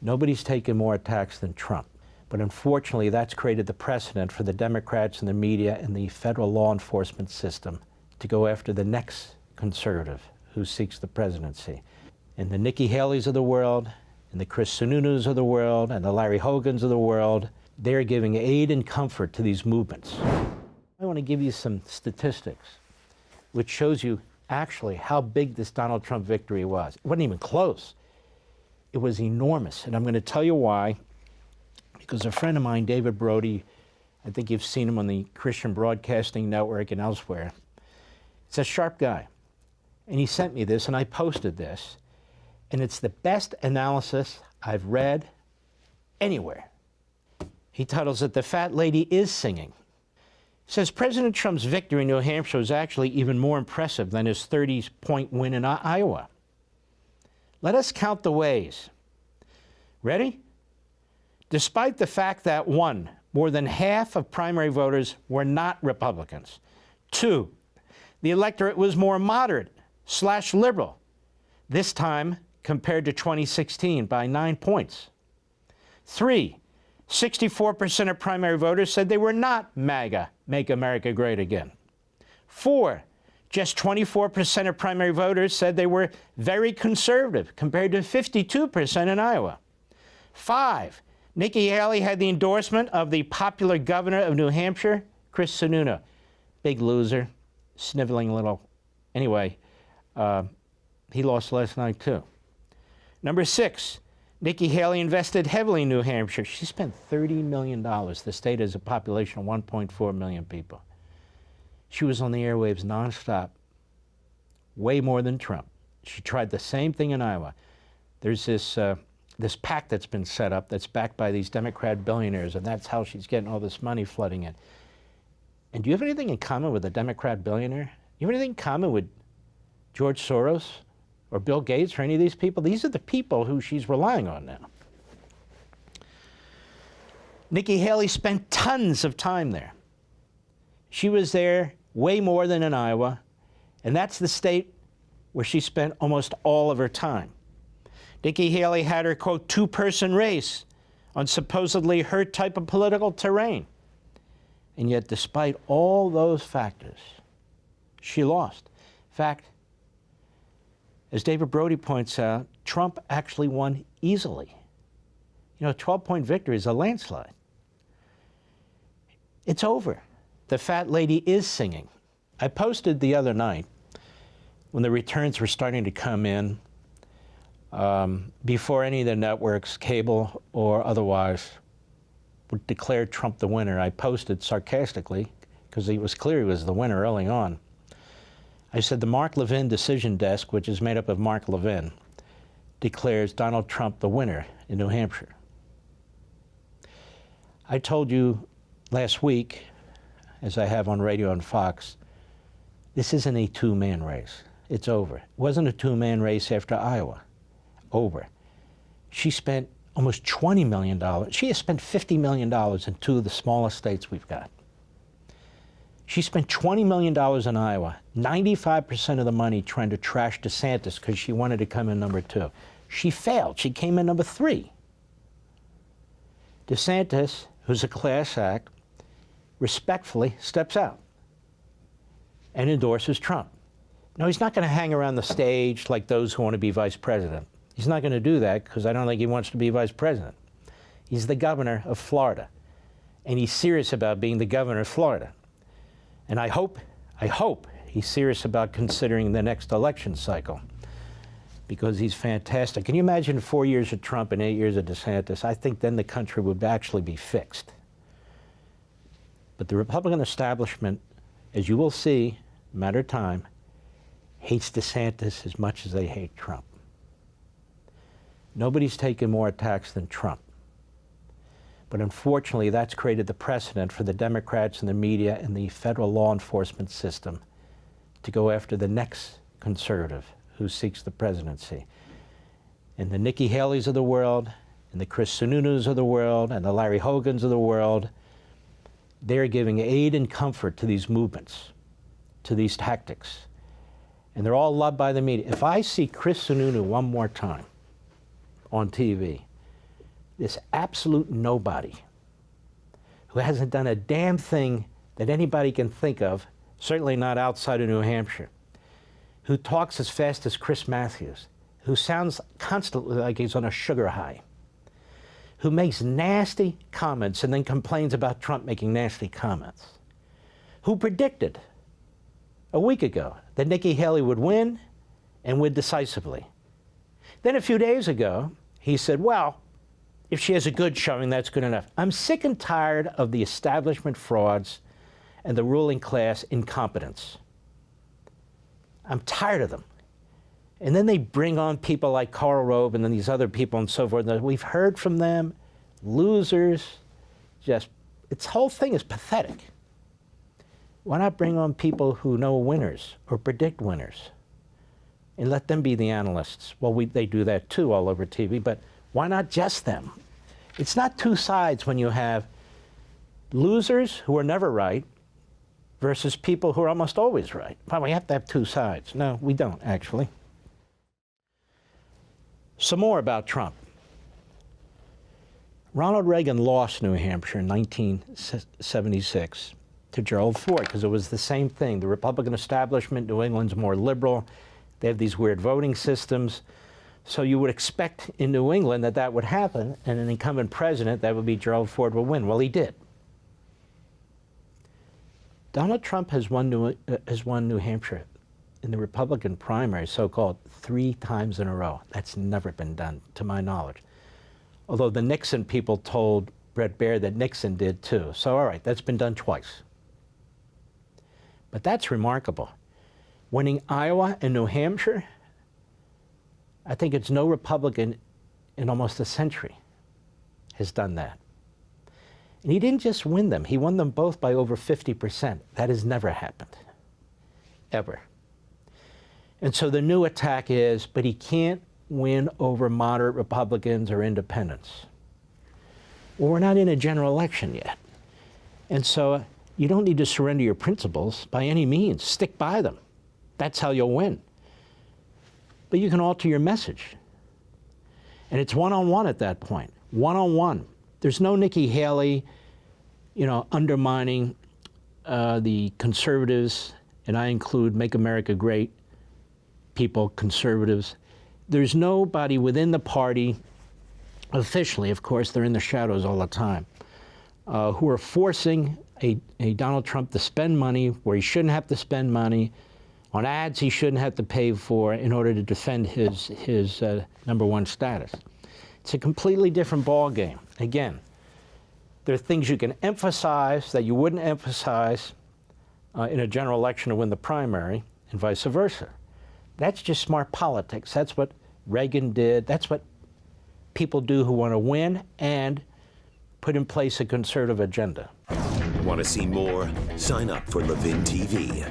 Nobody's taken more attacks than Trump. But unfortunately, that's created the precedent for the Democrats and the media and the federal law enforcement system to go after the next conservative who seeks the presidency. And the Nikki Haleys of the world, and the Chris Sununu's of the world, and the Larry Hogans of the world, they're giving aid and comfort to these movements. I want to give you some statistics which shows you actually how big this Donald Trump victory was. It wasn't even close. It was enormous, and I'm going to tell you why. Because a friend of mine, David Brody, I think you've seen him on the Christian Broadcasting Network and elsewhere, he's a sharp guy. And he sent me this, and I posted this, and it's the best analysis I've read anywhere. He titles it, "The Fat Lady is Singing." He says, President Trump's victory in New Hampshire was actually even more impressive than his 30-point win in Iowa. Let us count the ways. Ready? Despite the fact that, 1, more than half of primary voters were not Republicans. 2, the electorate was more moderate/liberal, this time compared to 2016 by 9 points. 3, 64% of primary voters said they were not MAGA, Make America Great Again. 4, just 24% of primary voters said they were very conservative, compared to 52% in Iowa. 5, Nikki Haley had the endorsement of the popular governor of New Hampshire, Chris Sununu. Big loser, sniveling little. Anyway, he lost last night too. Number 6, Nikki Haley invested heavily in New Hampshire. She spent $30 million. The state has a population of 1.4 million people. She was on the airwaves nonstop, way more than Trump. She tried the same thing in Iowa. There's this PAC that's been set up that's backed by these Democrat billionaires, and that's how she's getting all this money flooding in. And do you have anything in common with a Democrat billionaire? You have anything in common with George Soros or Bill Gates or any of these people? These are the people who she's relying on now. Nikki Haley spent tons of time there. She was there way more than in Iowa, and that's the state where she spent almost all of her time. Nikki Haley had her, quote, two-person race on supposedly her type of political terrain. And yet, despite all those factors, she lost. In fact, as David Brody points out, Trump actually won easily. You know, a 12-point victory is a landslide. It's over. The fat lady is singing. I posted the other night, when the returns were starting to come in, before any of the networks, cable or otherwise, would declare Trump the winner. I posted sarcastically, because it was clear he was the winner early on. I said the Mark Levin decision desk, which is made up of Mark Levin, declares Donald Trump the winner in New Hampshire. I told you last week, as I have on radio and Fox, this isn't a two-man race. It's over. It wasn't a two-man race after Iowa. Over. She spent almost $20 million. She has spent $50 million in two of the smallest states we've got. She spent $20 million in Iowa, 95% of the money trying to trash DeSantis because she wanted to come in number 2. She failed. She came in number 3. DeSantis, who's a class act, respectfully steps out and endorses Trump. No, he's not going to hang around the stage like those who want to be vice president. He's not going to do that because I don't think he wants to be vice president. He's the governor of Florida, and he's serious about being the governor of Florida. And I hope he's serious about considering the next election cycle, because he's fantastic. Can you imagine 4 years of Trump and 8 years of DeSantis? I think then the country would actually be fixed. But the Republican establishment, as you will see, a matter of time, hates DeSantis as much as they hate Trump. Nobody's taken more attacks than Trump. But unfortunately, that's created the precedent for the Democrats and the media and the federal law enforcement system to go after the next conservative who seeks the presidency. And the Nikki Haleys of the world, and the Chris Sununus of the world, and the Larry Hogans of the world, they're giving aid and comfort to these movements, to these tactics. And they're all loved by the media. If I see Chris Sununu one more time on TV, this absolute nobody who hasn't done a damn thing that anybody can think of, certainly not outside of New Hampshire, who talks as fast as Chris Matthews, who sounds constantly like he's on a sugar high, who makes nasty comments and then complains about Trump making nasty comments, who predicted a week ago that Nikki Haley would win and win decisively. Then a few days ago, he said, well, if she has a good showing, that's good enough. I'm sick and tired of the establishment frauds and the ruling class incompetence. I'm tired of them. And then they bring on people like Karl Rove and then these other people and so forth. And we've heard from them, losers, just, its whole thing is pathetic. Why not bring on people who know winners or predict winners and let them be the analysts? Well, they do that too all over TV, but why not just them? It's not two sides when you have losers who are never right versus people who are almost always right. Well, we have to have two sides. No, we don't, actually. Some more about Trump. Ronald Reagan lost New Hampshire in 1976 to Gerald Ford because it was the same thing. The Republican establishment, New England's more liberal. They have these weird voting systems. So you would expect in New England that that would happen, and an incumbent president, that would be Gerald Ford, will win. Well, he did. Donald Trump has won New Hampshire in the Republican primary, so-called, 3 times in a row. That's never been done, to my knowledge. Although the Nixon people told Bret Baier that Nixon did too. So, all right, that's been done twice. But that's remarkable. Winning Iowa and New Hampshire, I think it's no Republican in almost a century has done that. And he didn't just win them, he won them both by over 50%. That has never happened, ever. And so the new attack is, but he can't win over moderate Republicans or independents. Well, we're not in a general election yet. And so you don't need to surrender your principles by any means. Stick by them. That's how you'll win. But you can alter your message. And it's one-on-one at that point, one-on-one. There's no Nikki Haley, undermining the conservatives, and I include Make America Great people, conservatives. There's nobody within the party, officially, of course, they're in the shadows all the time, who are forcing a Donald Trump to spend money where he shouldn't have to spend money, on ads he shouldn't have to pay for in order to defend his #1 status. It's a completely different ball game. Again, there are things you can emphasize that you wouldn't emphasize in a general election to win the primary, and vice versa. That's just smart politics. That's what Reagan did. That's what people do who want to win and put in place a conservative agenda. Want to see more? Sign up for Levin TV.